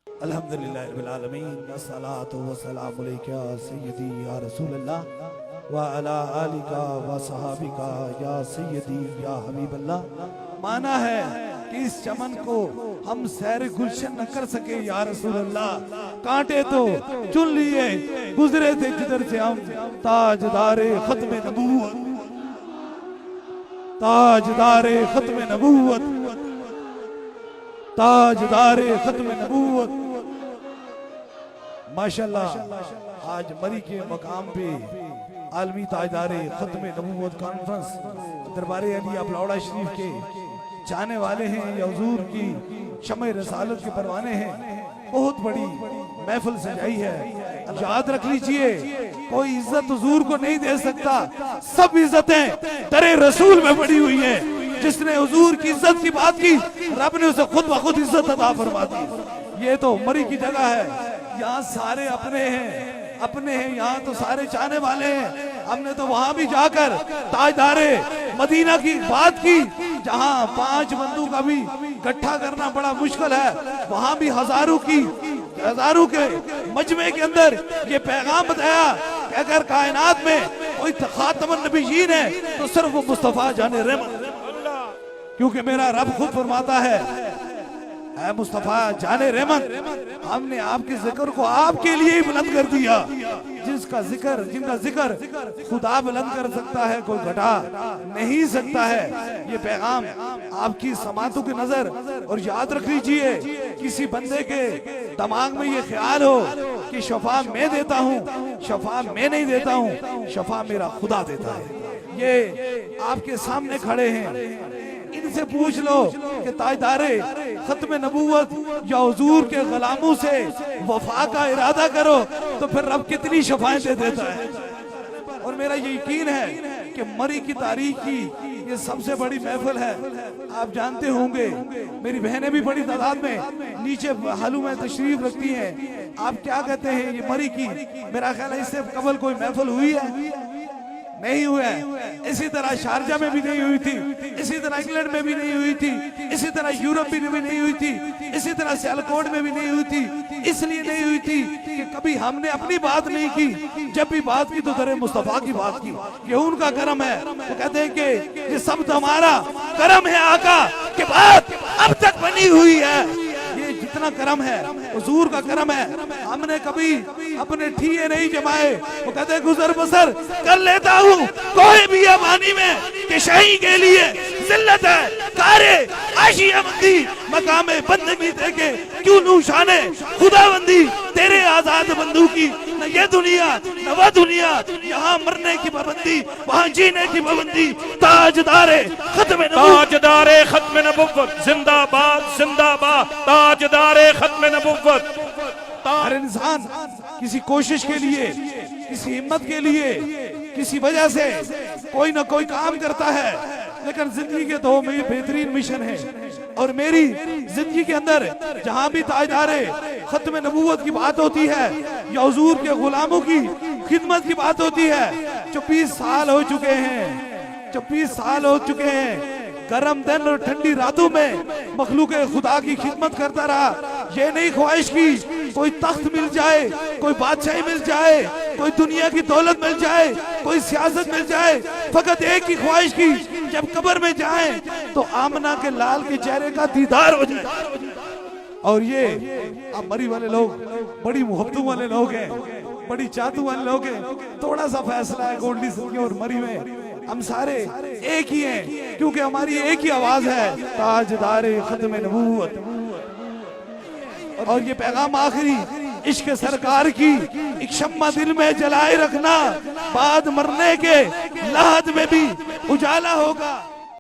अल्हम्दुलिल्लाहि रब्बिल आलमीन वस्सलातु वस्सलामु अलैका सय्यदी या रसूलल्लाह व अला आलिका व सहाबिका या सय्यदी या हबीबल्लाह। माना है कि इस चमन को हम सैर गुलशन न कर सके या रसूलल्लाह, कांटे तो चुन लिए गुजरे थे जिधर से हम। ताजदारे खत्म नबूवत, ताजदारे खत्म नबूवत, ताजदारे खत्म नबूवत। माशाल्लाह आज मरी के मकाम पे आलमी ताजदारे खत्म नबूवत कॉन्फ्रेंस दरबारे अली अपलौड़ा शरीफ के जाने वाले हैं, या हुजूर की शमे रसालत के परवाने हैं। बहुत बड़ी महफिल सजाई है। याद रख लीजिए, कोई इज्जत हुजूर को नहीं दे सकता, सब इज्जतें दरे रसूल में पड़ी हुई हैं। जिसने हुजूर की इज्जत की बात की, रब ने उसे खुद ब खुद इज्जत अता फरमा दी। ये तो मरी की जगह है, यहाँ सारे अपने हैं, अपने हैं, यहाँ तो सारे चाहने वाले हैं। हमने तो वहां भी जाकर ताजदारे मदीना की बात की, जहाँ 5 बंदूक अभी इकट्ठा करना बड़ा मुश्किल है, वहां भी हजारों के मजमे के अंदर ये पैगाम बताया कि अगर कायनात में कोई खातमुन नबीयीन है तो सिर्फ वो मुस्तफा जाने रहमत, क्योंकि मेरा रब खुद फरमाता है, ऐ मुस्तफा जाने रहमत, हमने आपके जिक्र को आपके लिए ही बुलंद कर दिया। जिनका जिक्र खुदा बुलंद कर सकता है, कोई घटा नहीं सकता है। ये पैगाम आपकी समातों की नजर। और याद रख लीजिए, किसी बंदे के दिमाग में ये ख्याल हो कि शफा मैं देता हूँ, शफा मैं नहीं देता हूँ, शफा मेरा खुदा देता है। ये आपके सामने खड़े हैं, इनसे पूछ लो कि ताजदारे खत्म नबूवत या हुजूर के गुलामों से वफा का इरादा करो तो फिर रब कितनी शफाएं दे देता है। और मेरा ये यकीन है कि मरी की तारीख की ये सबसे बड़ी महफिल है। आप जानते होंगे, मेरी बहनें भी बड़ी तादाद में नीचे हालू में तशरीफ रखती हैं। आप क्या कहते हैं, ये मरी की मेरा ख्याल है इससे कबल कोई महफिल हुई है? नहीं हुआ है। इसी तरह शारजा में भी नहीं हुई थी, इसी तरह इंग्लैंड में भी नहीं हुई थी, इसी तरह यूरोप में भी नहीं हुई थी, इसी तरह सियालकोट में भी नहीं हुई थी। इसलिए नहीं हुई थी कि कभी हमने अपनी बात नहीं की, जब भी बात की तो दरे मुस्तफा की बात की। ये उनका करम है। वो कहते हैं कि ये सब हमारा करम है, आका की बात अब तक बनी हुई है। ये जितना करम है हुजूर का करम है। हमने कभी अपने ठीए नहीं जमाए। वो कहते गुजर बसर कर लेता हूँ कोई भी अबानी में कि शाही के लिए जिल्लत है, कारे आशिया मंदी मकामे बंदगी देके क्यों नूशाने खुदाबंदी तेरे आजाद बंदू की। न ये दुनिया न वह दुनिया, यहाँ मरने की पाबंदी वहाँ जीने की पाबंदी। ताजदारे खत्म नबुव्वत जिंदाबाद जिंदाबाद, ताजदारे खत्म नबुव्वत। हर इंसान किसी कोशिश के लिए, किसी हिम्मत के लिए, किसी वजह से कोई ना कोई काम करता है, लेकिन जिंदगी के 2 बेहतरीन मिशन है। और मेरी जिंदगी के अंदर जहां भी ताजदारे खत्म नबूवत की बात होती है या हुजूर के गुलामों की खिदमत की बात होती है, 24 साल हो चुके हैं, 24 साल हो चुके हैं। गर्म दिन और ठंडी रातों में मखलूक खुदा की खिदमत करता रहा। ये नहीं ख्वाहिश की कोई तख्त मिल जाए, कोई बादशाही मिल जाए, कोई दुनिया की दौलत मिल जाए, कोई सियासत मिल जाए। फकत एक ही ख्वाहिश की, जब कब्र में जाएं तो आमना के लाल के चेहरे का दीदार हो जाए। और ये अब मरी वाले लोग बड़ी मोहब्बतों वाले लोग हैं, बड़ी चाहतों वाले लोग हैं। थोड़ा सा फैसला है गोल्डी सिंह और मरी में, हम सारे एक ही हैं, क्योंकि हमारी एक ही आवाज है, ताजदारे खत्म नबूवत। और ये पैगाम आखिरी इश्क सरकार की एक शम्मा दिल में जलाए रखना, बाद मरने के लहद में भी उजाला होगा।